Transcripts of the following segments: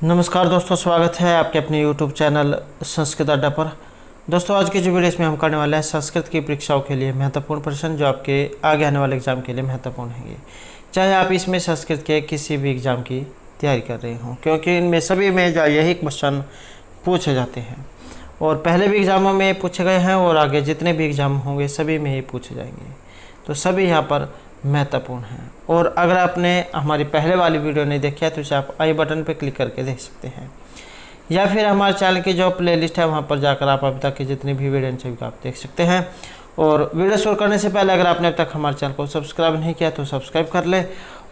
नमस्कार दोस्तों, स्वागत है आपके अपने YouTube चैनल संस्कृत अड्डा पर। दोस्तों, आज की जो वीडियो इसमें हम करने वाले हैं संस्कृत की परीक्षाओं के लिए महत्वपूर्ण प्रश्न जो आपके आगे आने वाले एग्जाम के लिए महत्वपूर्ण हैं। चाहे आप इसमें संस्कृत के किसी भी एग्ज़ाम की तैयारी कर रहे हों, क्योंकि इनमें सभी में यही क्वेश्चन पूछे जाते हैं और पहले भी एग्ज़ामों में पूछे गए हैं और आगे जितने भी एग्ज़ाम होंगे सभी में ही पूछे जाएंगे, तो सभी यहाँ पर महत्वपूर्ण हैं। और अगर आपने हमारी पहले वाली वीडियो नहीं देखी है तो इसे आप आई बटन पर क्लिक करके देख सकते हैं, या फिर हमारे चैनल की जो प्लेलिस्ट है वहाँ पर जाकर आप अभी तक की जितनी भी वीडियो हैं सभी आप देख सकते हैं। और वीडियो शुरू करने से पहले अगर आपने अब तक हमारे चैनल को सब्सक्राइब नहीं किया तो सब्सक्राइब कर ले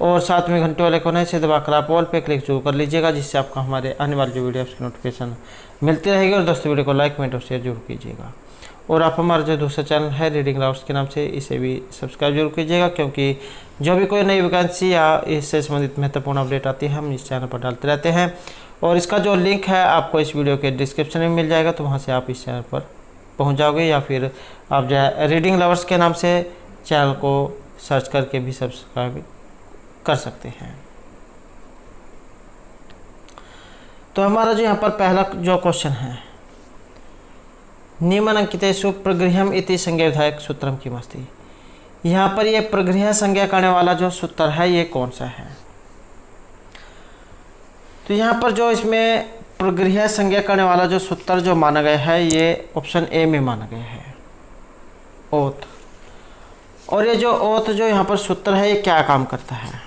और साथ में घंटे वाले कोने से दबाकर आप ऑल पे क्लिक जरूर कर लीजिएगा, जिससे आपको हमारे आने वाली जो वीडियो है उसकी नोटिफिकेशन मिलती रहेगी। और दोस्तों, वीडियो को लाइक कमेंट और शेयर जरूर कीजिएगा। और आप हमारा जो दूसरा चैनल है रीडिंग लवर्स के नाम से, इसे भी सब्सक्राइब जरूर कीजिएगा, क्योंकि जो भी कोई नई वैकेंसी या इससे संबंधित महत्वपूर्ण अपडेट आती है हम इस चैनल पर डालते रहते हैं। और इसका जो लिंक है आपको इस वीडियो के डिस्क्रिप्शन में मिल जाएगा, तो वहाँ से आप इस चैनल पर पहुँच जाओगे, या फिर आप जो है रीडिंग लवर्स के नाम से चैनल को सर्च करके भी सब्सक्राइब कर सकते हैं। तो हमारा जो यहाँ पर पहला जो क्वेश्चन है, निम्नलिखितेषु प्रगृह्यम् इति संज्ञा विधायक सूत्रम किमस्ति। यहाँ पर ये प्रगृह्य संज्ञा करने वाला जो सूत्र है ये कौन सा है। तो यहाँ पर जो इसमें प्रगृह्य संज्ञा करने वाला जो सूत्र जो माना गया है ये ऑप्शन ए में माना गया है, ओत। और ये जो ओत जो यहाँ पर सूत्र है ये क्या काम करता है,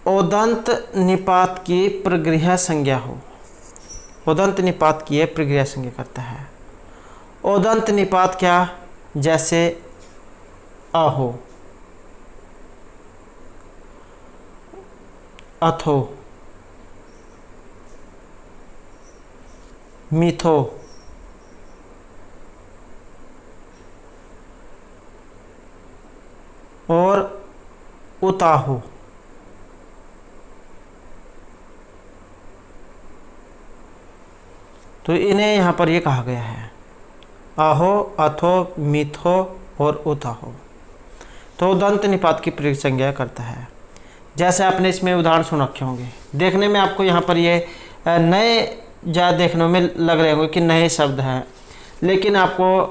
ओदंत निपात की प्रगृह्य संज्ञा हो, ओदंत निपात की प्रक्रिया संज्ञा करता है। ओदंत निपात क्या, जैसे अहो, अथो, मिथो, और उताहो। तो इन्हें यहाँ पर ये कहा गया है आहो, अथो, मिथो और उताहो। तो दंत निपात की प्रयोग संज्ञा करता है। जैसे आपने इसमें उदाहरण सुन रखे होंगे, देखने में आपको यहाँ पर ये नए जा देखने में लग रहे होंगे कि नए शब्द हैं, लेकिन आपको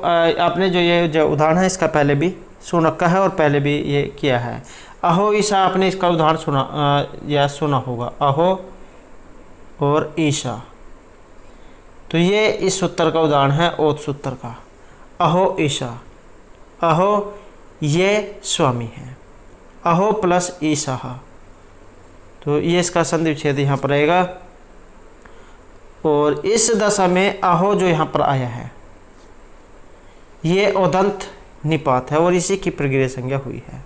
आपने जो ये जो उदाहरण है इसका पहले भी सुन रखा है और पहले भी ये किया है। अहो ईशा, आपने इसका उदाहरण सुना या सुना होगा, अहो और ईशा। तो ये इस सूत्र का उदाहरण है, ओत सूत्र का। अहो ईशा, अहो ये स्वामी है, अहो प्लस ईशा, तो ये इसका संधि विच्छेद यहाँ पर रहेगा। और इस दशा में अहो जो यहाँ पर आया है ये ओदंत निपात है और इसी की प्रक्रिया संज्ञा हुई है।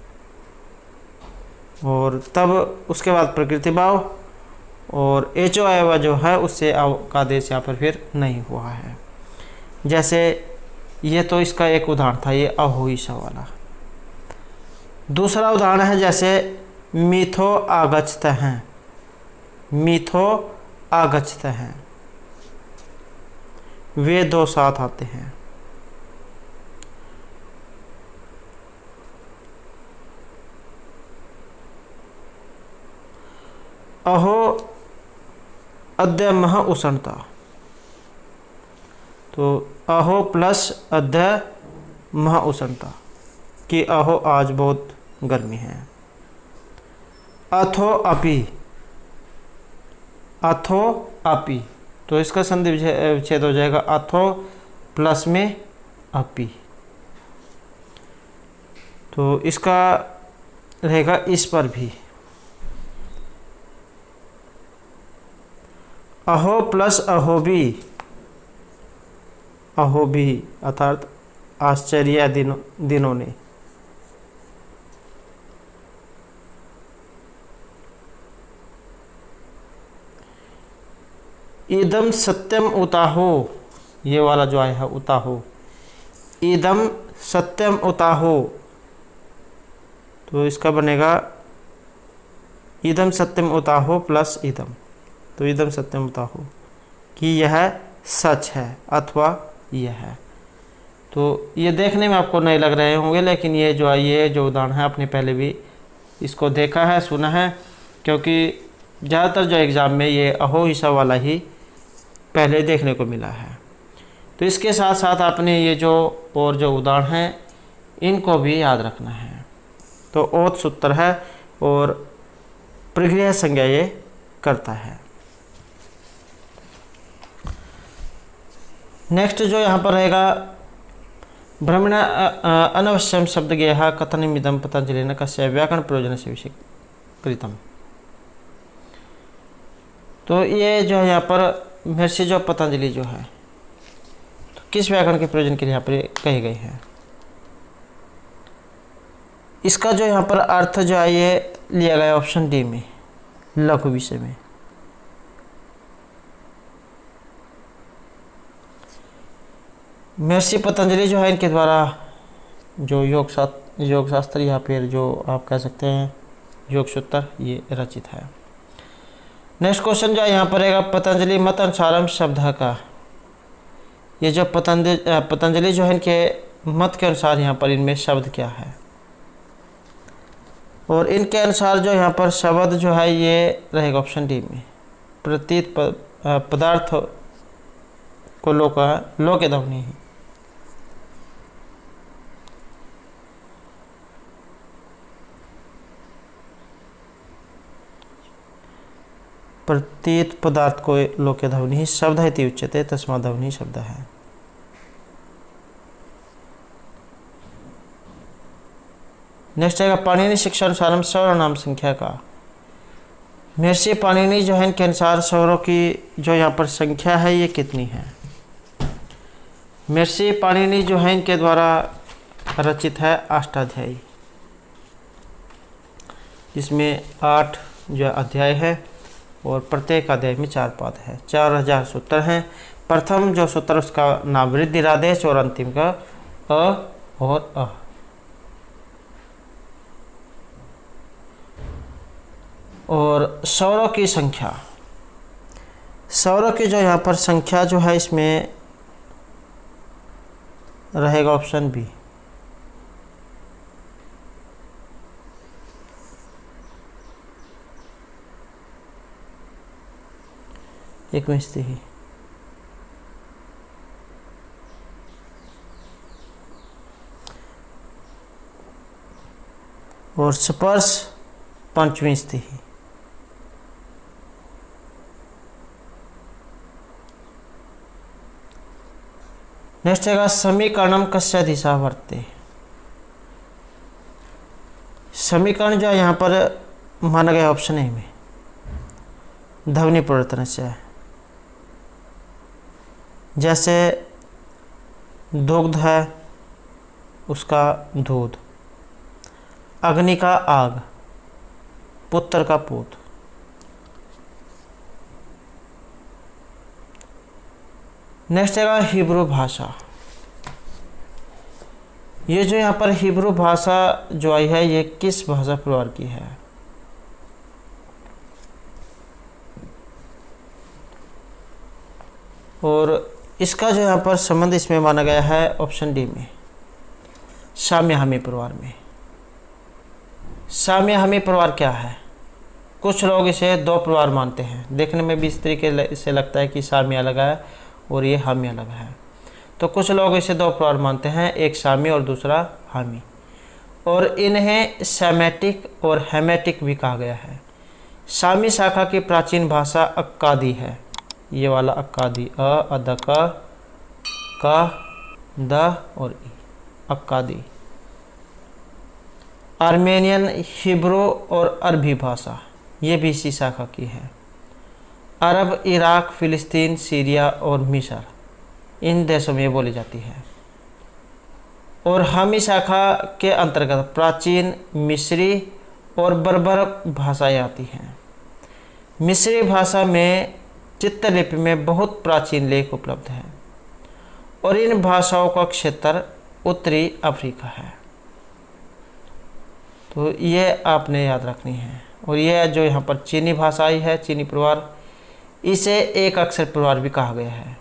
और तब उसके बाद प्रकृति भाव और एचो आया जो है उससे का आदेश यहाँ पर फिर नहीं हुआ है। जैसे ये तो इसका एक उदाहरण था, ये अहोईशा वाला। दूसरा उदाहरण है जैसे मिथो आगच्छत हैं, मिथो आगच्छत हैं, वे दो साथ आते हैं। अहो अद्य मह उष्णता, तो अहो प्लस अद्य मह उष्णता कि अहो आज बहुत गर्मी है। अथो अपि, अथो अपि, तो इसका संधि विच्छेद हो जाएगा अथो प्लस में अपि, तो इसका रहेगा इस पर भी। अहो प्लस अहोबी, अहोबी अर्थात आश्चर्य दिनों ने। इदम सत्यम उताहो, ये वाला जो आया है उताहो, इदम सत्यम उताहो, तो इसका बनेगा इदम सत्यम उताहो प्लस इदम, तो इदम सत्यम उताहो कि यह सच है अथवा यह है। तो ये देखने में आपको नए लग रहे होंगे, लेकिन ये जो उदाहरण है आपने पहले भी इसको देखा है, सुना है, क्योंकि ज़्यादातर जो एग्ज़ाम में ये अहो हिसा वाला ही पहले देखने को मिला है। तो इसके साथ साथ आपने ये जो और जो उदाहरण हैं इनको भी याद रखना है। तो ओत सूत्र है और प्रक्रिया संज्ञा ये करता है। नेक्स्ट जो यहाँ पर रहेगा ब्राह्मण अनवश्यम शब्द गेहा कथनमिदं पतंजलिना कस्य व्याकरण प्रयोजन से विषय कृतम। तो ये जो है यहाँ पर महर्षि जो पतंजलि जो है तो किस व्याकरण के प्रयोजन के लिए यहाँ पर कहे गए हैं। इसका जो यहाँ पर अर्थ जो है ये लिया गया ऑप्शन डी में, लघु विषय में। महर्षि पतंजलि जो है इनके द्वारा जो योग शास्त्र या फिर जो आप कह सकते हैं योग सूत्र ये रचित है। नेक्स्ट क्वेश्चन जो है यहाँ पर रहेगा पतंजलि मत अनुसारम शब्द का। ये जो पतंजलि जो है इनके मत के अनुसार यहाँ पर इनमें शब्द क्या है, और इनके अनुसार जो यहाँ पर शब्द जो है ये रहेगा ऑप्शन डी में, प्रतीत पदार्थ को लोके ध्वनि है। प्रतीत पदार्थ को लोके ध्वनि शब्द है इति उच्यते तस्मात् ध्वनि शब्द है। नेक्स्ट आएगा पाणिनि शिक्षा अनुसारम स्वर नाम संख्या का। महर्षि पाणिनि जो है इनके अनुसार स्वरों की जो यहाँ पर संख्या है ये कितनी है। महर्षि पाणिनि जो है इनके द्वारा रचित है अष्टाध्यायी, जिसमें 8 जो अध्याय है और प्रत्येक अध्याय में 4 पाद है। 4000 सूत्र हैं। प्रथम जो सूत्र उसका नाम वृद्धिरादेश और अंतिम का अ और अ। और स्वरों की संख्या, स्वरों की जो यहाँ पर संख्या जो है इसमें रहेगा ऑप्शन बी, एक मिस्ती ही। और स्पर्श पंचमी स्थिति। नेक्स्ट है समीकरणम कस्य दिशा वर्ते। समीकरण जो यहाँ पर माना गया ऑप्शन ए में ध्वनि परिवर्तन से है। जैसे दुग्ध है उसका दूध, अग्नि का आग, पुत्र का पूत। नेक्स्ट है हिब्रू भाषा। ये जो यहाँ पर हिब्रू भाषा जो आई है ये किस भाषा परिवार की है। और इसका जो यहाँ पर संबंध इसमें माना गया है ऑप्शन डी में, साम्यहमी परिवार में। साम्यहमी परिवार क्या है? कुछ लोग इसे 2 परिवार मानते हैं। देखने में भी इस तरीके से लगता है कि साम्य अलग है और ये हामी अलग है। तो कुछ लोग इसे 2 परिवार मानते हैं, एक सामी और दूसरा हामी। और इन्हें सेमेटिक और हेमेटिक भी कहा गया है। सामी शाखा की प्राचीन भाषा अक्कादी है। ये वाला अक्कादी, अ अद का द और ई, अक्कादी। आर्मेनियन, हिब्रू और अरबी भाषा ये भी इसी शाखा की है। अरब, इराक, फिलिस्तीन, सीरिया और मिस्र इन देशों में ये बोली जाती है। और हामी शाखा के अंतर्गत प्राचीन मिस्री और बर्बर भाषाएं आती हैं। मिस्री भाषा में चित्रलिपि में बहुत प्राचीन लेख उपलब्ध हैं और इन भाषाओं का क्षेत्र उत्तरी अफ्रीका है। तो ये आपने याद रखनी है। और यह जो यहाँ पर चीनी भाषा आई है, चीनी परिवार, इसे एक अक्षर परिवार भी कहा गया है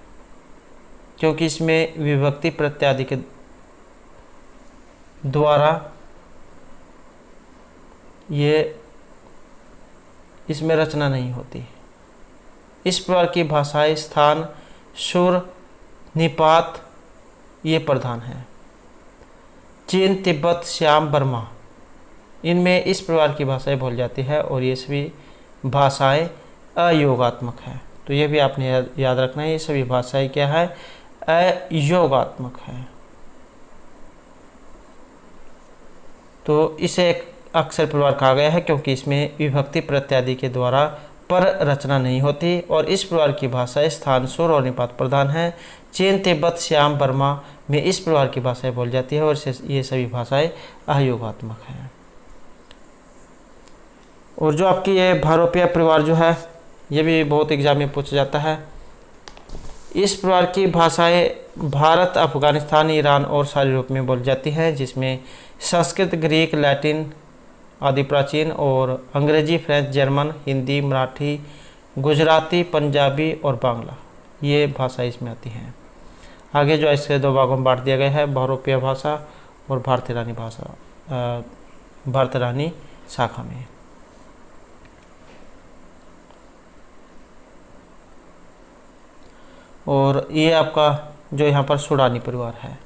क्योंकि इसमें विभक्ति प्रत्यादि के द्वारा ये इसमें रचना नहीं होती। इस प्रकार की भाषाएं स्थान, सुर, निपात ये प्रधान हैं। चीन, तिब्बत, श्याम, बर्मा इनमें इस प्रकार की भाषाएं बोली जाती है और ये सभी भाषाएं अयोगात्मक है। तो ये भी आपने याद रखना है, ये सभी भाषाएं क्या है, अयोगात्मक है। तो इसे एक अक्षर परिवार कहा गया है क्योंकि इसमें विभक्ति प्रत्यादि के द्वारा पर रचना नहीं होती और इस प्रकार की भाषाएं स्थान, सुर और निपात प्रधान है। चीन, तिब्बत, श्याम, बर्मा में इस प्रकार की भाषाएं बोली जाती है और ये सभी भाषाएं अयोगात्मक हैं। और जो आपकी ये भारोपीय परिवार जो है ये भी बहुत एग्जाम में पूछा जाता है। इस प्रकार की भाषाएं भारत, अफगानिस्तान, ईरान और सारे यूरोप में बोली जाती है, जिसमें संस्कृत, ग्रीक, लैटिन आदि प्राचीन और अंग्रेजी, फ्रेंच, जर्मन, हिंदी, मराठी, गुजराती, पंजाबी और बांग्ला ये भाषा इसमें आती हैं। आगे जो इसके दो भागों में बांट दिया गया है, बहुरूपीय भाषा और भारतीय रानी भाषा, भारतीय रानी शाखा में। और ये आपका जो यहाँ पर सूडानी परिवार है।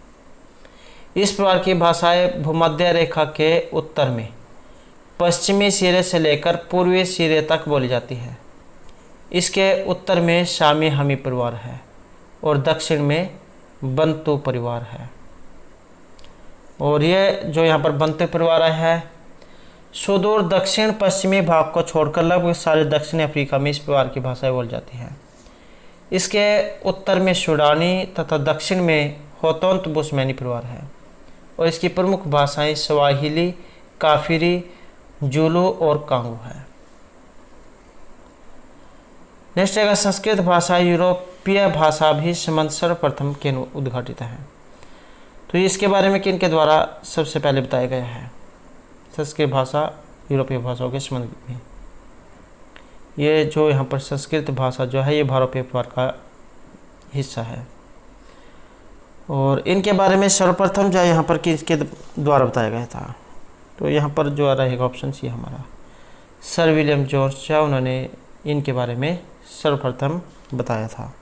इस प्रकार की भाषाएं भूमध्य रेखा के उत्तर में पश्चिमी सिरे से लेकर पूर्वी सिरे तक बोली जाती है। इसके उत्तर में शामी हमी परिवार है और दक्षिण में बंतु परिवार है। और ये जो यहाँ पर बंतु परिवार है सुदूर दक्षिण पश्चिमी भाग को छोड़कर लगभग सारे दक्षिणी अफ्रीका में इस परिवार की भाषाएं बोली जाती हैं। इसके उत्तर में सूडानी तथा दक्षिण में होतोंत बुशमैनी परिवार है और इसकी प्रमुख भाषाएं स्वाहिली, काफिरी, जुलू और कांगो है। नेक्स्ट है संस्कृत भाषा यूरोपीय भाषा भी संबंध सर्वप्रथम के उद्घाटित है। तो इसके बारे में किन के द्वारा सबसे पहले बताया गया है, संस्कृत भाषा यूरोपीय भाषाओं के संबंध में। ये जो यहाँ पर संस्कृत भाषा जो है ये भारतीय परिवार का हिस्सा है और इनके बारे में सर्वप्रथम जो है यहाँ पर किसके द्वारा बताया गया था। तो यहाँ पर जो आ रहेगा ऑप्शन सी हमारा सर विलियम जोन्स जो उन्होंने इनके बारे में सर्वप्रथम बताया था।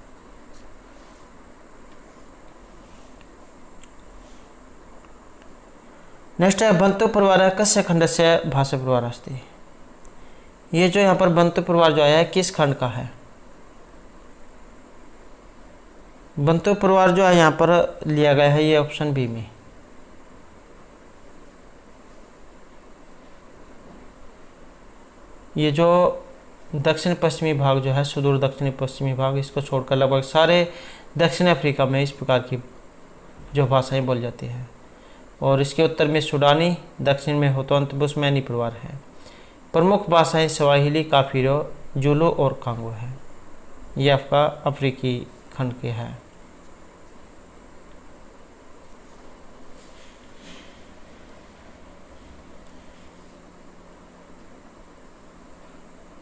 नेक्स्ट है बंतु परिवार कस्य खंडस्य भाषा परिवार अस्ति। ये जो यहाँ पर बंतु परिवार जो आया है किस खंड का है। बंतु परिवार जो है यहाँ पर लिया गया है ये ऑप्शन बी में। ये जो दक्षिण पश्चिमी भाग जो है सुदूर दक्षिणी पश्चिमी भाग इसको छोड़कर लगभग सारे दक्षिण अफ्रीका में इस प्रकार की जो भाषाएं बोली जाती है और इसके उत्तर में सूडानी, दक्षिण में होतोंत बुशमैनी परिवार है। प्रमुख भाषाएं स्वाहिली, काफिरो, जुलू और कांगो है। ये आपका अफ्रीकी खंड के है।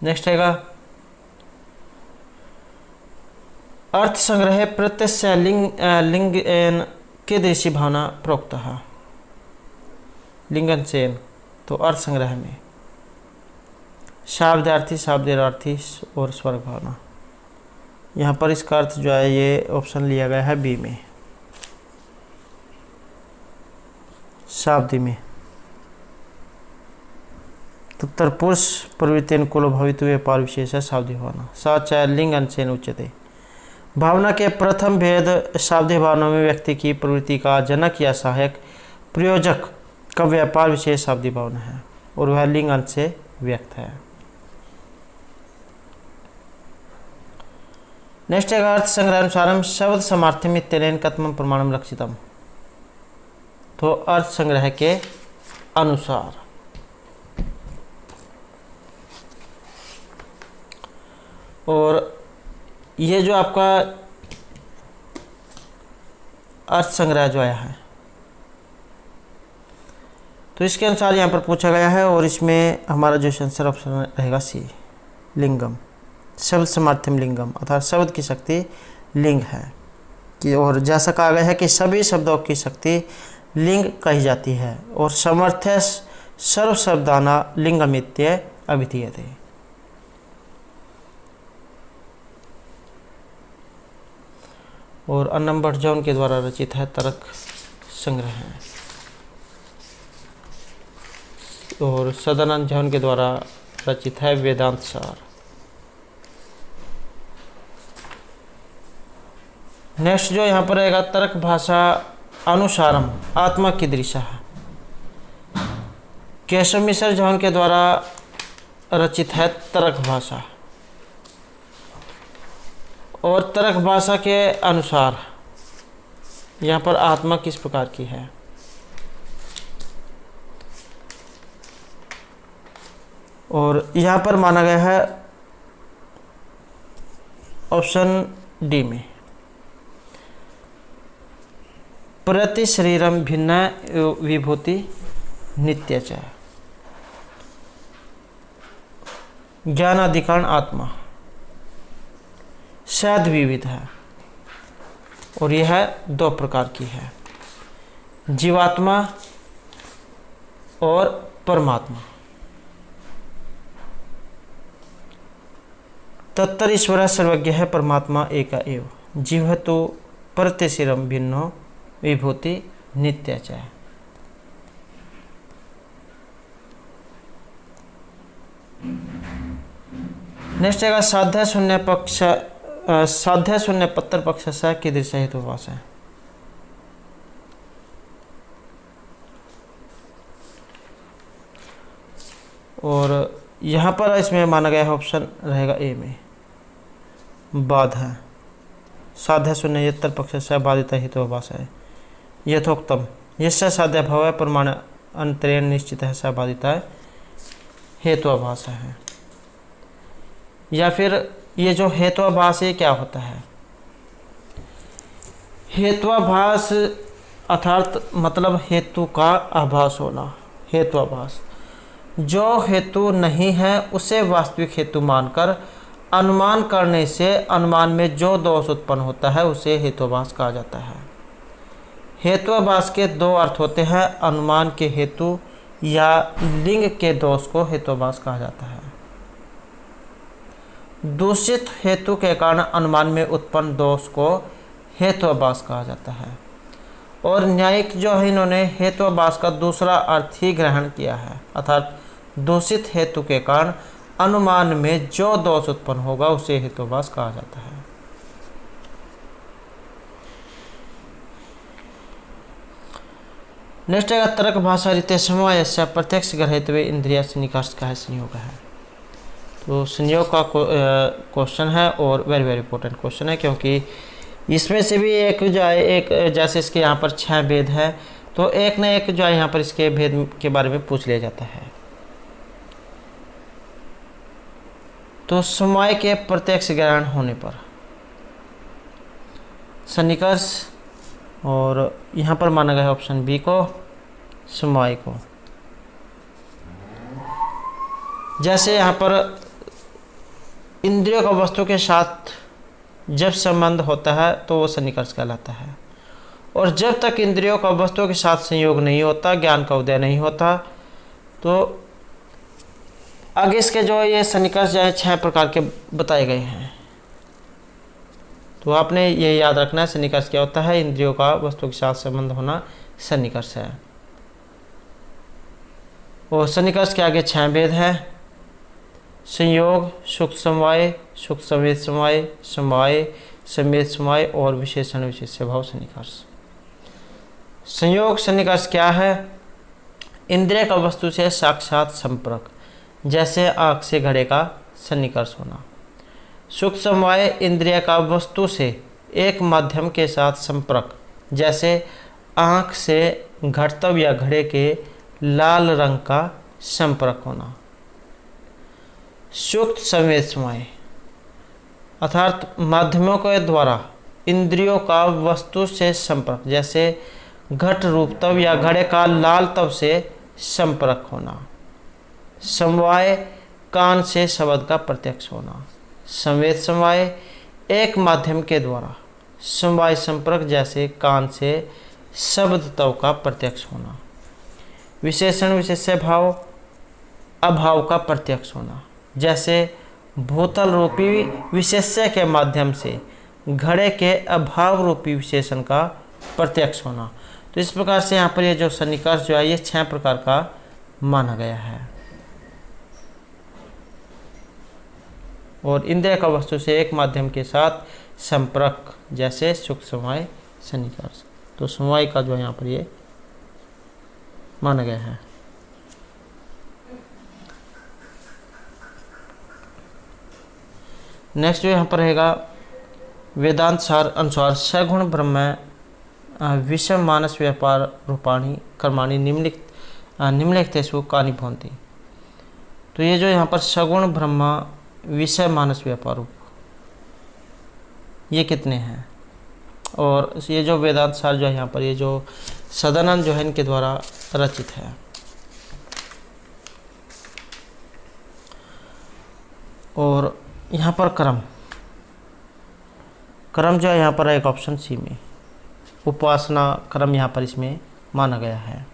नेक्स्ट है अर्थ संग्रह प्रत्यय लिंग कीदृशी भावना प्रोक्त है। लिंगन सेन। तो अर्थ संग्रह में शाब्दार्थी, शाब्देरार्थी और स्वर्ग भावना। यहाँ पर इसका अर्थ जो है ये ऑप्शन लिया गया है बी में, शाब्दी में। तत्तर पुरुष प्रवृत्ति कुल भवित व्यापार विशेष है शाब्दी भावना। सच लिंग अंशेन उच्यते। भावना के प्रथम भेद शाब्दी भावना में व्यक्ति की प्रवृत्ति का जनक या सहायक प्रयोजक का व्यापार विशेष शाब्दी भावना है और वह लिंग अंश से व्यक्त है। नेक्स्ट है अर्थ संग्रह अनुसारम शब्द समार्थ्यम इत्यनेन कथमं प्रमाणम रक्षितम। तो अर्थ संग्रह के अनुसार और ये जो आपका अर्थ संग्रह जो आया है तो इसके अनुसार यहाँ पर पूछा गया है और इसमें हमारा जो आंसर ऑप्शन रहेगा सी, लिंगम। शब्द समार्थ्यम लिंगम अर्थात शब्द की शक्ति लिंग है कि और जैसा कहा गया है कि सभी शब्दों की शक्ति लिंग कही जाती है और समर्थ्य सर्व शब्दाना लिंगमित्य अभिधीयते। और अन्नम भट्ट जो उनके द्वारा रचित है तर्क संग्रह है। और सदानंद झा के द्वारा रचित है वेदांत सार। नेक्स्ट जो यहाँ पर रहेगा तर्क भाषा अनुसारम आत्मा की दृशा है, केशव मिश्र झा के द्वारा रचित है तर्क भाषा। और तर्क भाषा के अनुसार यहाँ पर आत्मा किस प्रकार की है। और यहाँ पर माना गया है ऑप्शन डी में प्रति शरीरम भिन्न विभूति नित्य च ज्ञानाधिकरण आत्मा शायद विविध है। और यह 2 प्रकार की है, जीवात्मा और परमात्मा। तत्तर ईश्वर सर्वज्ञ है, परमात्मा एक एव, जीव तो प्रत्यशिरम भिन्नो विभूति नित्य च। नेक्स्ट है साध्य शून्य पक्ष साध्य शून्य पत्तर पक्ष से की दृश्य हेतुवास है। और यहाँ पर इसमें माना गया है ऑप्शन रहेगा ए में बाध है। साध्य शून्य यत्तर पक्ष से बाधित हेतुवास है। यथोक्तम यस्य साध्य भाव है प्रमाण अंतरेण निश्चित है सहबाधिता है हेतुआभास है। या फिर ये जो हेतुआभास ये क्या होता है। हेतुआभास अर्थात मतलब हेतु का आभास होना। हेतुआभास जो हेतु नहीं है उसे वास्तविक हेतु मानकर अनुमान करने से अनुमान में जो दोष उत्पन्न होता है उसे हेतुआभास कहा जाता है। हेतुआभास के 2 अर्थ होते हैं, अनुमान के हेतु या लिंग के दोष को हेतुआभास कहा जाता है। दूषित हेतु के कारण अनुमान में उत्पन्न दोष को हेतुआभास कहा जाता है। और न्यायिक जो है इन्होंने हेतुआभास का दूसरा अर्थ ही ग्रहण किया है, अर्थात दूषित हेतु के कारण अनुमान में जो दोष उत्पन्न होगा उसे हेतुआभास कहा जाता है। नेक्स्ट है तर्क भाषा रीते समवाय से प्रत्यक्ष ग्रहित्व इंद्रिया से निष्कर्ष का है संयोग है। तो संयोग का क्वेश्चन है और वेरी वेरी इंपॉर्टेंट क्वेश्चन है, क्योंकि इसमें से भी एक जो है एक जैसे इसके यहाँ पर 6 भेद है तो एक न एक जो है यहाँ पर इसके भेद के बारे में पूछ लिया जाता है। तो समवाय के प्रत्यक्ष ग्रहण होने पर सन्निकर्ष, और यहाँ पर माना गया है ऑप्शन बी को समवाय को। जैसे यहाँ पर इंद्रियों का वस्तु के साथ जब संबंध होता है तो वो सन्निकर्ष कहलाता है। और जब तक इंद्रियों का वस्तुओं के साथ संयोग नहीं होता, ज्ञान का उदय नहीं होता, तो आगे इसके जो ये सन्निकर्ष जो है 6 प्रकार के बताए गए हैं। तो आपने ये याद रखना है सन्निकर्ष क्या होता है। इंद्रियों का वस्तु के साथ संबंध होना सन्निकर्ष है। और सन्निकर्ष के आगे 6 भेद है, संयोग, सुख समवाय, सुख समेत समवाय, समवाय, समेत समवाय और विशेषण विशेष्य भाव सन्निकर्ष। संयोग सन्निकर्ष क्या है। इंद्रिय का वस्तु से साक्षात संपर्क, जैसे आँख से घड़े का सन्निकर्ष होना। सुख समवाय इंद्रिय का वस्तु से एक माध्यम के साथ संपर्क, जैसे आँख से घटतव या घड़े के लाल रंग का संपर्क होना। सुक्त संवेद समवाय अर्थात माध्यमों के द्वारा इंद्रियों का वस्तु से संपर्क, जैसे घट रूप तव या घड़े का लाल तव से संपर्क होना। समवाय कान से शब्द का प्रत्यक्ष होना। संवेद समवाय एक माध्यम के द्वारा समवाय संपर्क, जैसे कान से शब्द तव का प्रत्यक्ष होना। विशेषण विशेष्य भाव अभाव का प्रत्यक्ष होना, जैसे भूतल रूपी विशेष्य के माध्यम से घड़े के अभाव रूपी विशेषण का प्रत्यक्ष होना। तो इस प्रकार से यहाँ पर ये जो सन्निकर्ष जो है ये 6 प्रकार का माना गया है। और इंद्रिय का वस्तु से एक माध्यम के साथ संपर्क, जैसे सुख समवाय सन्निकर्ष। तो समवाय का जो है यहाँ पर ये माना गया है। नेक्स्ट जो यहाँ पर रहेगा वेदांत सार अनुसार सगुण ब्रह्म विषम मानस व्यापार रूपाणी कर्माणी निम्नलिखितेषु कानि भवन्ति। तो ये जो यहाँ पर सगुण ब्रह्म विषय मानस व्यापार रूप, ये कितने हैं? और ये जो वेदांत सार जो है यहाँ पर ये जो सदानंद जो है इनके द्वारा रचित है। और यहाँ पर क्रम जो है यहाँ पर एक ऑप्शन सी में उपासना क्रम यहाँ पर इसमें माना गया है।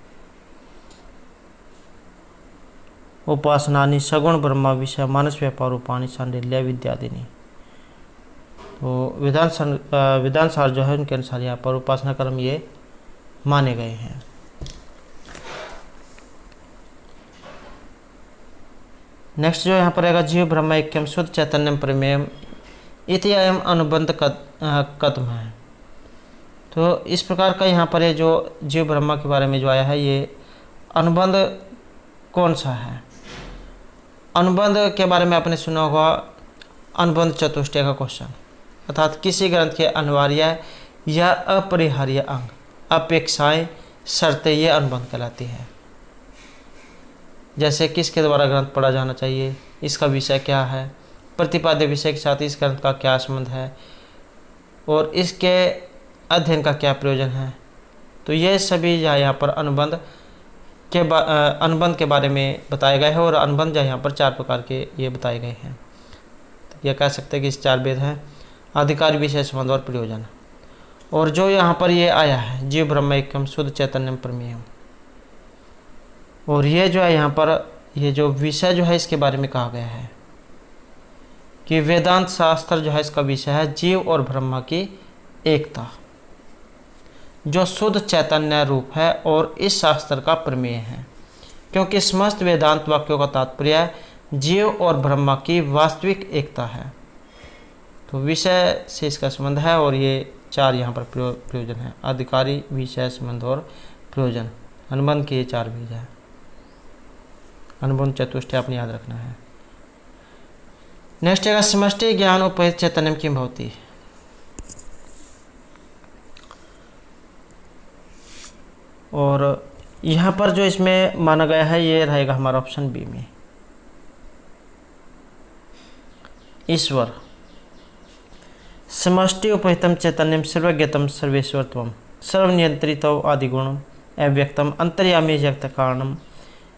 उपासनानि सगुण ब्रह्मा विषय मानस व्यापार रूपाणी सांडिल्य विद्यादिनी। तो विधान सार जो है उनके अनुसार यहाँ पर उपासना क्रम ये माने गए हैं। नेक्स्ट जो यहाँ पर रहेगा जीव ब्रह्म ऐक्यम शुद्ध चैतन्यम प्रमेयम इति अयम अनुबंध कथम है। तो इस प्रकार का यहाँ पर ये जो जीव ब्रह्मा के बारे में जो आया है ये अनुबंध कौन सा है? अनुबंध के बारे में आपने सुना होगा अनुबंध चतुष्टय का क्वेश्चन, अर्थात किसी ग्रंथ के अनिवार्य या अपरिहार्य अंग, अपेक्षाएं, शर्तें ये अनुबंध कहलाती है। जैसे किसके द्वारा ग्रंथ पढ़ा जाना चाहिए, इसका विषय क्या है, प्रतिपाद्य विषय के साथ इस ग्रंथ का क्या संबंध है और इसके अध्ययन का क्या प्रयोजन है। तो ये सभी यहाँ पर अनुबंध के बारे में बताए गए हैं। और अनुबंध यहाँ पर 4 प्रकार के ये बताए गए हैं। तो यह कह सकते हैं कि इस 4 भेद हैं: अधिकारी, विषय, संबंध और प्रयोजन। और जो यहाँ पर ये आया है जीव ब्रह्म ऐक्यम शुद्ध चैतन्यम प्रमेयम, और ये जो है यहाँ पर ये जो विषय जो है इसके बारे में कहा गया है कि वेदांत शास्त्र जो है इसका विषय है जीव और ब्रह्मा की एकता, जो शुद्ध चैतन्य रूप है और इस शास्त्र का प्रमेय है, क्योंकि समस्त वेदांत वाक्यों का तात्पर्य जीव और ब्रह्मा की वास्तविक एकता है। तो विषय से इसका संबंध है और ये 4 यहाँ पर प्रयोजन है: अधिकारी, विषय, संबंध और प्रयोजन। अनुबंध के ये 4 बीज है। अनुबंध चतुष्टय आपने याद रखना है। नेक्स्ट है समष्टि ज्ञान उपहित चैतन्यम किम भवति। और यहाँ पर जो इसमें माना गया है ये रहेगा हमारा ऑप्शन बी में, ईश्वर। समष्टि उपहितम चैतन्यम सर्वज्ञतम सर्वेश्वरत्वम सर्वनियंत्रितो आदिगुणम अव्यक्तम अंतर्यामी व्यक्त कारणम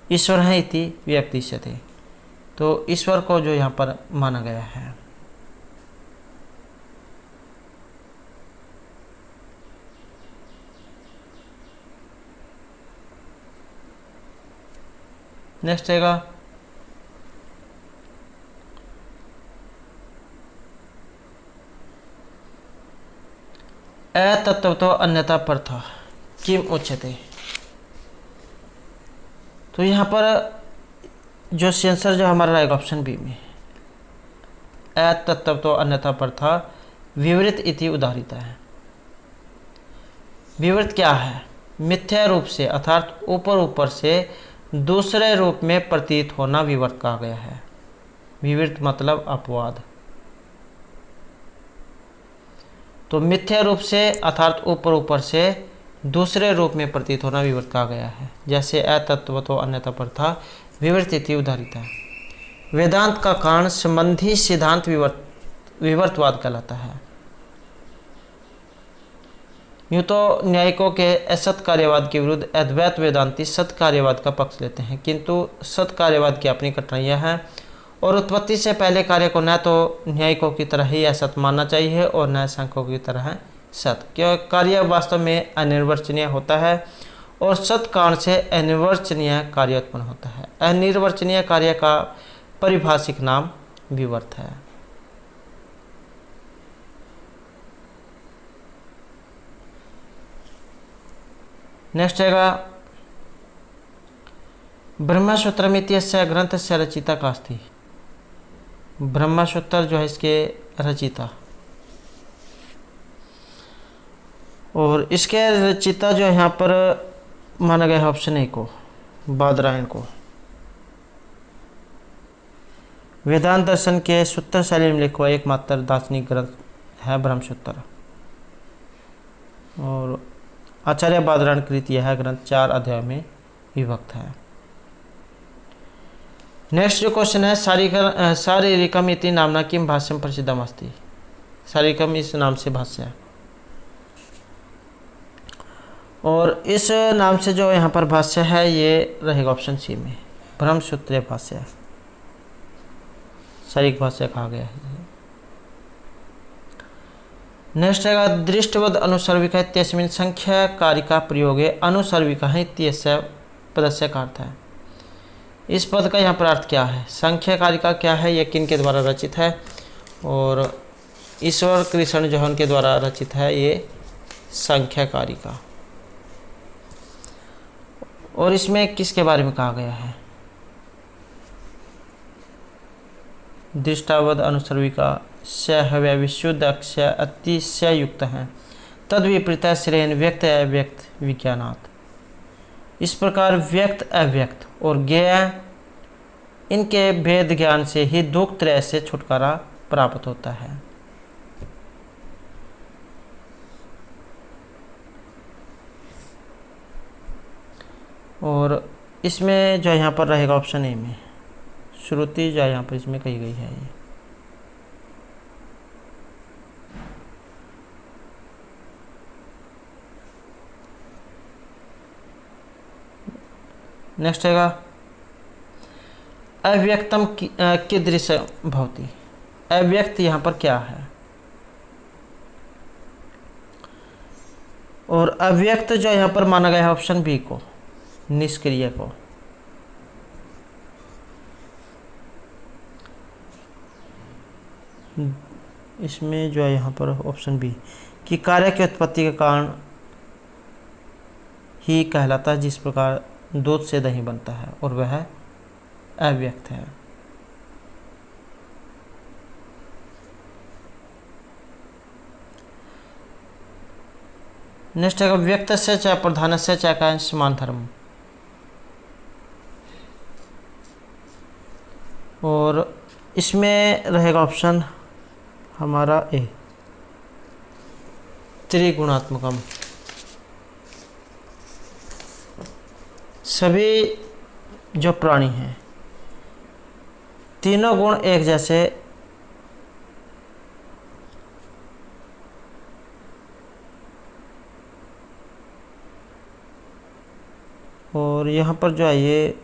ईश्वर है इति व्यक्तिष्यते। तो ईश्वर को जो यहाँ पर माना गया है। नेक्स्ट रहेगा अतत्वतो अन्यथा परतः किम उच्यते। तो यहाँ पर जो आंसर जो हमारा रहेगा ऑप्शन बी में, अतत्वतो अन्यथा परतः विवृत इति उदाहरित है। विवृत क्या है? मिथ्या रूप से अर्थात ऊपर से दूसरे रूप में प्रतीत होना विवर्त कहा गया है। विवृत मतलब अपवाद। तो मिथ्या रूप से अर्थात ऊपर से दूसरे रूप में प्रतीत होना विवर्त कहा गया है। जैसे अतत्वतो अन्यथा परतः विवर्त इति उदाहरित है। वेदांत का कारण संबंधी सिद्धांत विवर्तवाद कहलाता है। यूँ तो न्यायिकों के असत कार्यवाद के विरुद्ध अद्वैत वेदांती सत कार्यवाद का पक्ष लेते हैं, किंतु सत कार्यवाद की अपनी कठिनाइयाँ हैं और उत्पत्ति से पहले कार्य को न तो न्यायिकों की तरह ही असत मानना चाहिए और न सांख्यों की तरह सत, क्योंकि कार्य वास्तव में अनिर्वचनीय होता है और सत कारण से अनिर्वचनीय कार्य उत्पन्न होता है। अनिर्वचनीय कार्य का परिभाषिक नाम विवर्त है। नेक्स्ट आएगा ब्रह्मसूत्रम इत्यस्य ग्रंथस्य रचिता का अस्ति। ब्रह्मसूत्र जो है इसके रचिता, और इसके रचिता जो है यहाँ पर माना गया है ऑप्शन ए को, बादरायण को। वेदांत दर्शन के सूत्र शैली में लिखा हुआ एकमात्र दार्शनिक ग्रंथ है ब्रह्मसूत्र, और आचार्य बादरायण कृत यह ग्रंथ 4 अध्याय में विभक्त है। नेक्स्ट जो क्वेश्चन है, शारीरिकम इति नामना किम भाष्यम प्रसिद्धम अस्ति। शारीरिकम इस नाम से भाष्य है, और इस नाम से जो यहाँ पर भाष्य है ये रहेगा ऑप्शन सी में, ब्रह्मसूत्रीय भाष्य है, शारीरिक भाष्य कहा गया है। नेक्स्ट है दृष्टवद अनुसर्विका इत्यस्मिन् संख्या कारिका प्रयोगे अनुसर्विका है इत्यस्य पदस्य का अर्थ है। इस पद का यहाँ पर अर्थ क्या है, संख्या कारिका क्या है, यह किन के द्वारा रचित है, और ईश्वर कृष्ण जो है उनके द्वारा रचित है ये संख्या कारिका। और इसमें किसके बारे में कहा गया है, दृष्टावद अनुसर्विका सह्य विशुद्ध अक्षय अतिशय युक्त हैं, तद विपरीत श्रेण व्यक्त अव्यक्त विज्ञानात्। इस प्रकार व्यक्त अव्यक्त और ज्ञेय इनके भेद ज्ञान से ही दुख त्रय से छुटकारा प्राप्त होता है। और इसमें जो यहाँ पर रहेगा ऑप्शन ए में, श्रुति जो यहाँ पर इसमें कही गई है ये। नेक्स्ट है अव्यक्तम कीदृश भवति। अव्यक्त यहाँ पर क्या है, और अव्यक्त जो यहाँ पर माना गया है ऑप्शन बी को, निष्क्रिय को। इसमें जो है यहाँ पर ऑप्शन बी कि कार्य की उत्पत्ति के कारण ही कहलाता है, जिस प्रकार दूध से दही बनता है, और वह अव्यक्त है। नेक्स्ट है व्यक्त से च प्रधान से च का समान धर्म, और इसमें रहेगा ऑप्शन हमारा ए, त्रिगुणात्मकम। सभी जो प्राणी हैं तीनों गुण एक जैसे और यहाँ पर जो है ये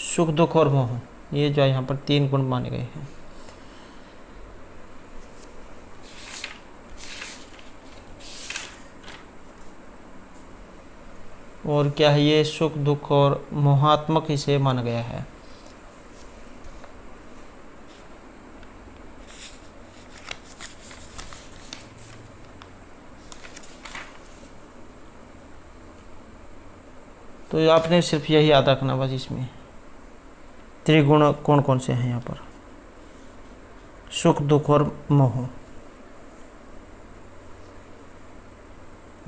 सुख दुख और मोह, ये जो है यहाँ पर 3 गुण माने गए हैं। और क्या है, ये सुख दुख और मोहात्मक इसे माना गया है। तो आपने सिर्फ यही याद रखना बस, इसमें त्रिगुण कौन कौन से हैं यहाँ पर, सुख दुख और मोह,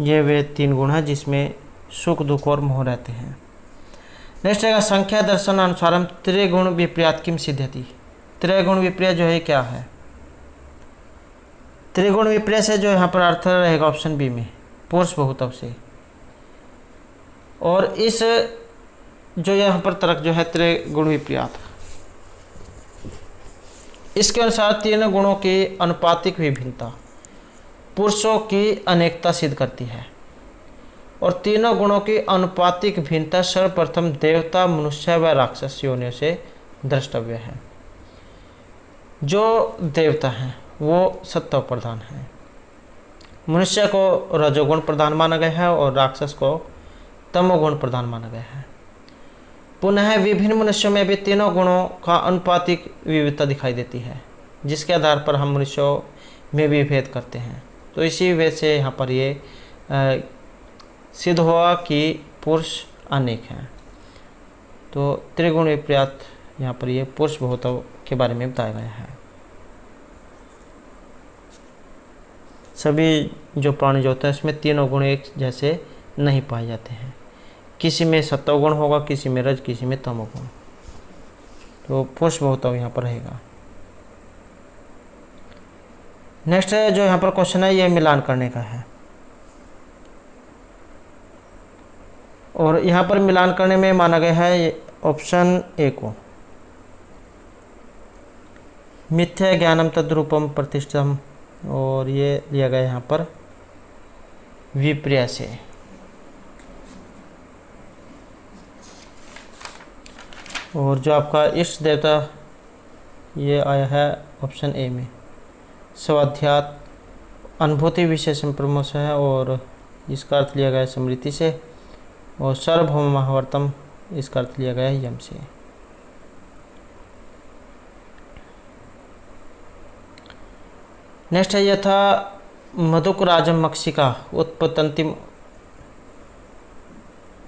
ये वे 3 गुण हैं जिसमें सुख दुख और मोह रहते हैं। नेक्स्ट है संख्या दर्शन अनुसारम त्रिगुण विपर्यात किम सिद्ध्यति। त्रिगुण विपर्य जो है क्या है, त्रिगुण विपर्य से जो यहाँ पर अर्थ रहेगा ऑप्शन बी में, पुरुष बहुतव से। और इस जो यहाँ पर तर्क जो है त्रिगुण विपर्यात, इसके अनुसार 3 गुणों की अनुपातिक विभिन्नता पुरुषों की अनेकता सिद्ध करती है, और 3 गुणों की अनुपातिक भिन्नता सर्वप्रथम देवता, मनुष्य व राक्षस योनियों से द्रष्टव्य है। जो देवता हैं वो सत्व प्रधान हैं, मनुष्य को रजोगुण प्रधान माना गया है और राक्षस को तमोगुण प्रधान माना गया है। पुनः विभिन्न मनुष्यों में भी 3 गुणों का अनुपातिक विविधता दिखाई देती है, जिसके आधार पर हम मनुष्यों में भी भेद करते हैं। तो इसी वजह से यहाँ पर ये सिद्ध हुआ कि पुरुष अनेक हैं। तो त्रिगुण विपर्यात यहाँ पर ये पुरुष बहुत्व के बारे में बताया गया है। सभी जो प्राणी जो होते हैं इसमें तीनों गुण एक जैसे नहीं पाए जाते हैं। किसी में सत्वगुण होगा, किसी में रज, किसी में तमोगुण। तो पुरुष बहुत्व यहाँ पर रहेगा। नेक्स्ट है जो यहाँ पर क्वेश्चन है ये मिलान करने का है, और यहाँ पर मिलान करने में माना गया है ऑप्शन ए को। मिथ्या ज्ञानम तद्रूपम प्रतिष्ठितम, और ये लिया गया यहाँ पर विपर्य से। और जो आपका इष्ट देवता ये आया है ऑप्शन ए में, स्वाध्यात अनुभूति विशेषण प्रमोश है, और इसका अर्थ लिया गया है स्मृति से। और सर्वभौम महावर्तम इसका अर्थ लिया गया है यम से। नेक्स्ट है यथा मधुकराजम मक्षिका उत्पतंती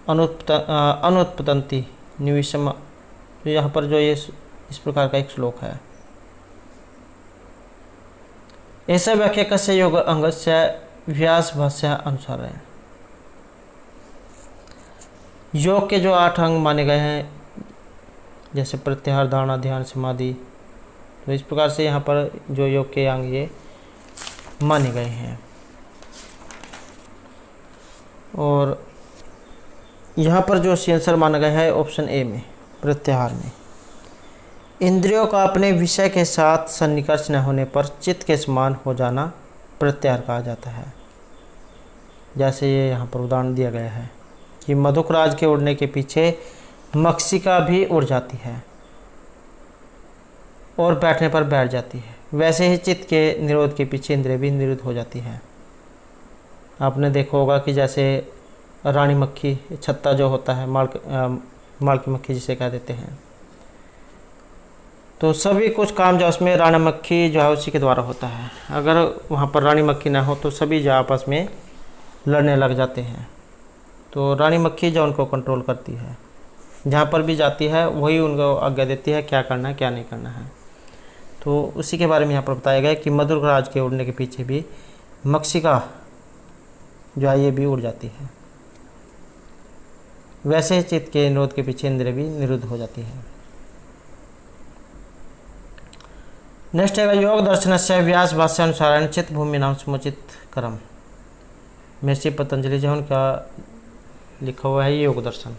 अनुत्पतंती निविषम। तो यहाँ पर जो ये इस प्रकार का एक श्लोक है, ऐसा व्याख्या कस्य योग अंगस्य व्यास भाष्य अनुसार है। योग के जो 8 अंग माने गए हैं, जैसे प्रत्याहार, धारणा, ध्यान, समाधि, तो इस प्रकार से यहाँ पर जो योग के अंग ये माने गए हैं। और यहाँ पर जो आंसर माना गया है ऑप्शन ए में, प्रत्याहार में। इंद्रियों का अपने विषय के साथ सन्निकर्ष न होने पर चित्त के समान हो जाना प्रत्याहार कहा जाता है। जैसे ये यहाँ पर उदाहरण दिया गया है कि मधुकराज के उड़ने के पीछे मक्षिका भी उड़ जाती है और बैठने पर बैठ जाती है, वैसे ही चित्त के निरोध के पीछे इंद्रिय भी निरुद्ध हो जाती है। आपने देखा होगा कि जैसे रानी मक्खी, छत्ता जो होता है, माल की मक्खी जिसे कह देते हैं, तो सभी कुछ काम जो उसमें रानी मक्खी जो है उसी के द्वारा होता है। अगर वहाँ पर रानी मक्खी ना हो तो सभी जो आपस में लड़ने लग जाते हैं। तो रानी मक्खी जो उनको कंट्रोल करती है, जहाँ पर भी जाती है वही उनको आज्ञा देती है क्या करना है क्या नहीं करना है। तो उसी के बारे में यहाँ पर बताया गया कि मधुकराज के उड़ने के पीछे भी मक्षिका जो है ये भी उड़ जाती है, वैसे ही चित्त के निरोध के पीछे इंद्रिय भी निरुद्ध हो जाती है। नेक्स्ट है योग दर्शन से व्यास भाष्य अनुसार चित्त भूमि नाम समुचित कर्म। महर्षि पतंजलि जो उनका लिखा हुआ है योग दर्शन।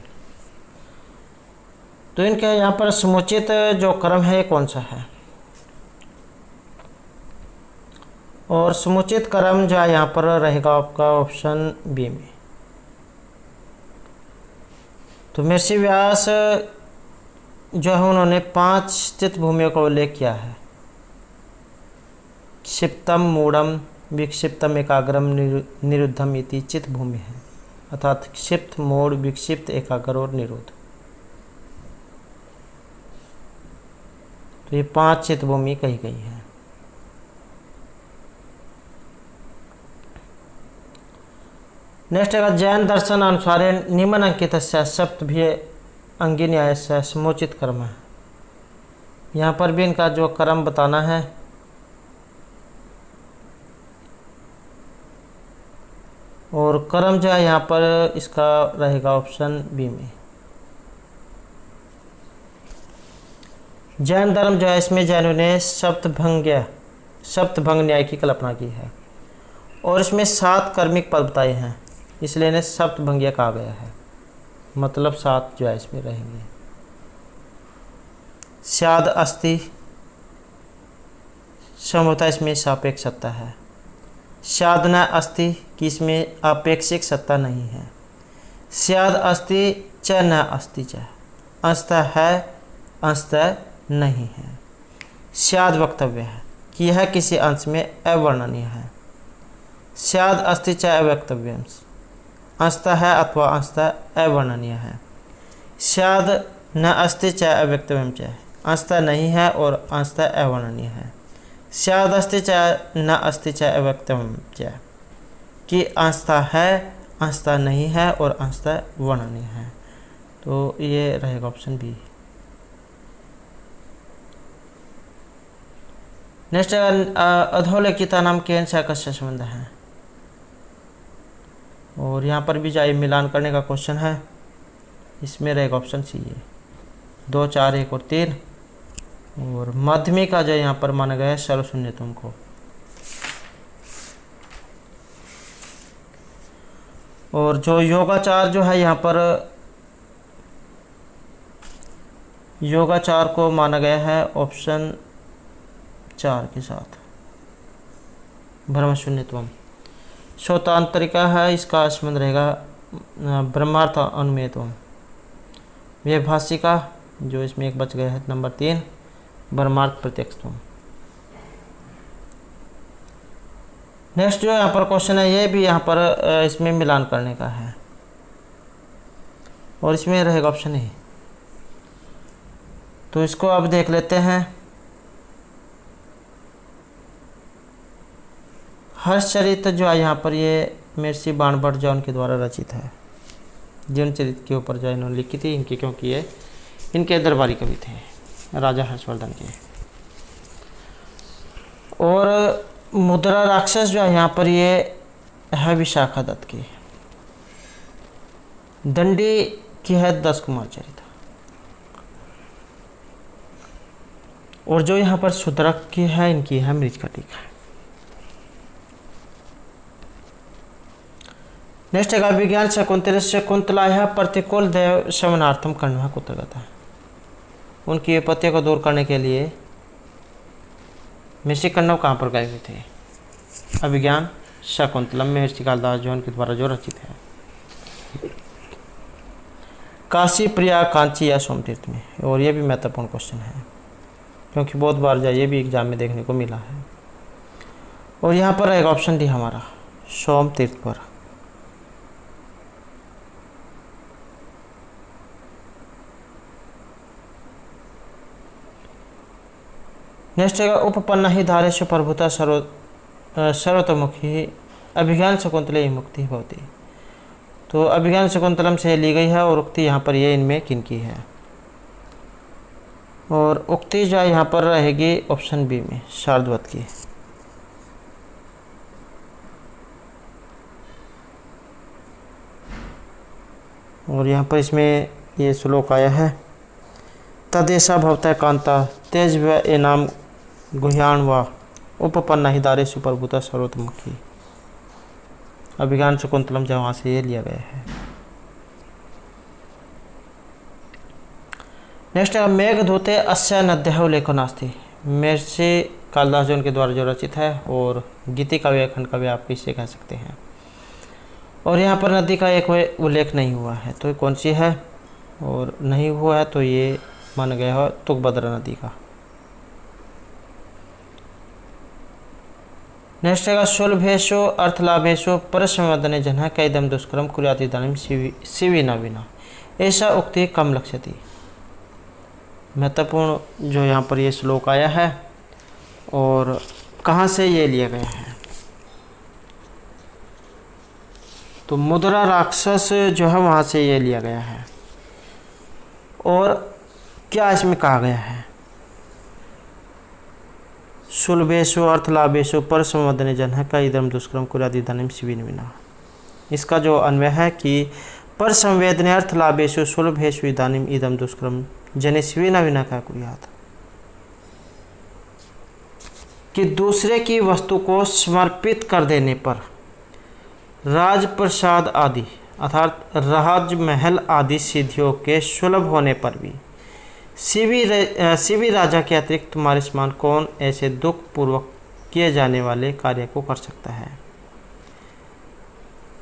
तो इनका यहाँ पर समुचित जो कर्म है ये कौन सा है, और समुचित कर्म जो है यहाँ पर रहेगा आपका ऑप्शन बी में। तो महर्षि व्यास जो है उन्होंने 5 चित्त भूमियों का उल्लेख किया है। क्षिप्तम, मूढ़म, विक्षिप्तम, एकाग्रम, निरुद्धम इति चित्त भूमि है, अर्थात क्षिप्त, मूढ़, विक्षिप्त, एकाग्र और निरुद्ध। तो ये 5 चित्त भूमि कही गई है। नेक्स्ट है जैन दर्शन अनुसार निम्न अंकित सप्त भी अंगी न्याय से समुचित कर्म है। यहाँ पर भी इनका जो कर्म बताना है, और कर्म जो है यहाँ पर इसका रहेगा ऑप्शन बी में। जैन धर्म जो है इसमें जैनों ने सप्तभंग न्याय की कल्पना की है, और इसमें 7 कर्मिक पद बताए हैं, इसलिए इन्हें सप्तभंगिया कहा गया है। मतलब 7 जो है इसमें रहेंगे। स्याद अस्ति समता इसमें सापेक्ष सत्ता है। स्यादना अस्ति कि इसमें आपेक्षिक सत्ता नहीं है। स्याद अस्ति च न अस्ति च, अंशतः है अंशतः नहीं है। स्याद वक्तव्य है कि यह किसी अंश में अवर्णनीय है। स्याद अस्ति च अवक्तव्यम, अंशतः है अथवा अंशतः अवर्णनीय है। स्याद न अस्ति च अव्यक्तव्यम च, अंशतः नहीं है और अंशतः अवर्णनीय है। स्याद अस्ति च न अस्ति च अव्यक्तव्यम च कि अंशतः है अंशतः नहीं है और अंशतः वर्णनीय है। तो ये रहेगा ऑप्शन बी। नेक्स्ट, अधोलिखिता नाम के शाखा से संबंध है, और यहाँ पर भी जाइए मिलान करने का क्वेश्चन है। इसमें रहेगा ऑप्शन सी है 2, 4, 1 और 3। और माध्यमिक का जो यहाँ पर माना गया है सर्वशून्यतम को। और जो योगाचार जो है यहाँ पर योगाचार को माना गया है ऑप्शन 4 के साथ ब्रह्मशून्यत्वम। स्वतंत्रिका है, इसका संबंध रहेगा ब्रह्मार्थ अनुमेयत्वम। व्यभाषिका जो इसमें एक बच गया है नंबर 3 ब्रह्मार्थ प्रत्यक्षत्वम। नेक्स्ट जो यहाँ पर क्वेश्चन है ये भी यहाँ पर इसमें मिलान करने का है, और इसमें रहेगा ऑप्शन ए। तो इसको अब देख लेते हैं। हर्षचरित जो है यहाँ पर ये महर्षि बाणभट्ट जो उनके द्वारा रचित है। जीवन चरित्र के ऊपर जो इन्होंने लिखी थी इनकी, क्योंकि ये इनके दरबारी कवि थे राजा हर्षवर्धन के। और मुद्रा राक्षस जो है यहाँ पर ये है विशाखा दत्त की। दंडी की है दस कुमार चरित। और जो यहाँ पर शूद्रक की है इनकी है मृच्छकटिका। नेक्स्ट है विज्ञान शकुंतला प्रतिकूल देव शमनार्थम कण्व कुत्र गता। उनकी विपत्तियों को दूर करने के लिए महर्षि कण्व कहाँ पर गए हुए थे? अभिज्ञान शकुंतलम में महर्षि कालिदास जो उनके द्वारा जो रचित है। काशी, प्रिया, कांची या सोमतीर्थ में। और ये भी महत्वपूर्ण क्वेश्चन है क्योंकि बहुत बार ये भी एग्जाम में देखने को मिला है। और यहाँ पर रहेगा ऑप्शन डी हमारा सोमतीर्थ पर। नेक्स्ट है उपपन्ना ही धारेश प्रभुता सर्वतोमुखी अभिज्ञान शकुंतले मुक्ति भवती। तो अभिज्ञान शकुंतलम से ली गई है और उक्ति यहाँ पर ये इनमें किनकी है? और उक्ति जो यहाँ पर रहेगी ऑप्शन बी में शार्दूल की। और यहाँ पर इसमें ये श्लोक आया है तदेशा भवता कांता तेज व इनाम गुह्यान व उपपन्ना ही दारे सुप्रभुता सर्वतोमुखी। अभिज्ञान शकुंतलम जो वहाँ से ये लिया गया है। नेक्स्ट है मेघदूते अस्य नद्यः लेखनास्ति। महर्षि कालिदास उनके द्वारा जो रचित है और गीति काव्य खंड काव्य आप इसे कह सकते हैं। और यहाँ पर नदी का एक उल्लेख नहीं हुआ है, तो कौन सी है? और नहीं हुआ है तो ये माना गया है तुंगभद्रा नदी का। नेक्स्ट है सुलभेशो अर्थलाभेशो परसंवेदने जनः कैदम दुष्कर्म कुर्यात् इदानीं शिविना विना। ऐसा उक्ति कम लक्ष्यति। महत्वपूर्ण जो यहाँ पर ये श्लोक आया है और कहाँ से ये लिया गया है? तो मुद्रा राक्षस जो है वहाँ से ये लिया गया है। और क्या इसमें कहा गया है? सुलभेशु अर्थलाभेशु पर संवेदने जनः का इदम दुष्कर्म कुर्यात् इदानीं शिविना विना। इसका जो अन्वय है कि पर संवेदने अर्थलाभेशु सुलभेशु इदानीं इदम दुष्कर्म जने शिविना विना का कुर्यात्। कि दूसरे की वस्तु को समर्पित कर देने पर राजप्रसाद आदि अर्थात राजमहल आदि सिद्धियों के सुलभ होने पर भी शिवी राजा के अतिरिक्त तुम्हारे समान कौन ऐसे दुख पूर्वक किए जाने वाले कार्य को कर सकता है?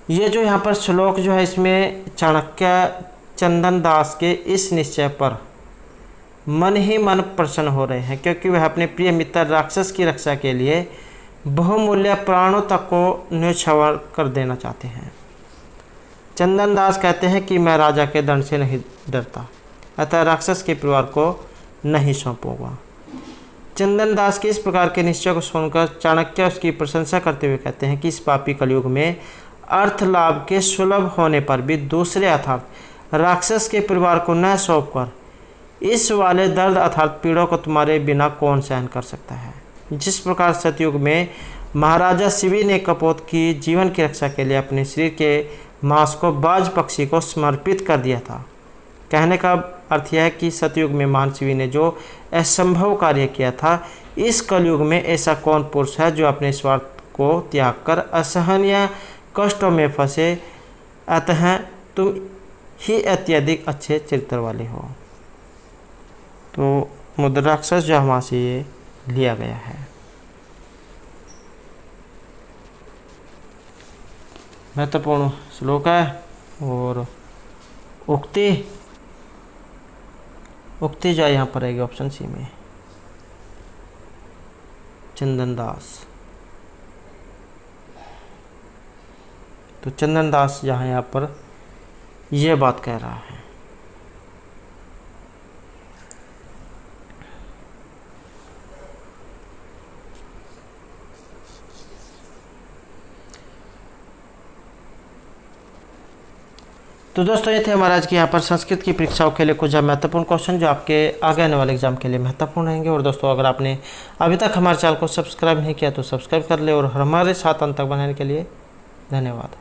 ये जो यहाँ पर श्लोक जो है इसमें चाणक्य चंदन दास के इस निश्चय पर मन ही मन प्रसन्न हो रहे हैं, क्योंकि वह अपने प्रिय मित्र राक्षस की रक्षा के लिए बहुमूल्य प्राणों तक को न्यौछावर कर देना चाहते हैं। चंदन दास कहते हैं कि मैं राजा के दंड से नहीं डरता, अतः राक्षस के परिवार को नहीं सौंपूंगा। चंदन दास के इस प्रकार के निश्चय को सुनकर चाणक्य उसकी प्रशंसा करते हुए कहते हैं कि इस पापी कलयुग में अर्थ लाभ के सुलभ होने पर भी दूसरे अर्थात राक्षस के परिवार को न सौंपकर इस वाले दर्द अर्थात पीड़ों को तुम्हारे बिना कौन सहन कर सकता है। जिस प्रकार सतयुग में महाराजा शिवी ने कपोत की जीवन की रक्षा के लिए अपने शरीर के मांस को बाज पक्षी को समर्पित कर दिया था। कहने का अर्थ यह है कि सतयुग में महान शिवी ने जो असंभव कार्य किया था, इस कलयुग में ऐसा कौन पुरुष है जो अपने स्वार्थ को त्याग कर असहनीय कष्टों में फंसे। अतः तुम ही अत्यधिक अच्छे चरित्र वाले हो। तो मुद्रा राक्षस जो वहाँ से ये लिया गया है। महत्वपूर्ण श्लोक है। और उक्ति जो है यहाँ पर आएगी ऑप्शन सी में, चंदन दास। तो चंदन दास जहाँ यहाँ पर यह बात कह रहा है। तो दोस्तों ये थे हमारे आज के यहाँ पर संस्कृत की परीक्षाओं के लिए कुछ महत्वपूर्ण क्वेश्चन जो आपके आगे आने वाले एग्जाम के लिए महत्वपूर्ण रहेंगे। और दोस्तों अगर आपने अभी तक हमारे चैनल को सब्सक्राइब नहीं किया तो सब्सक्राइब कर ले और हमारे साथ अंत तक बनाने के लिए धन्यवाद।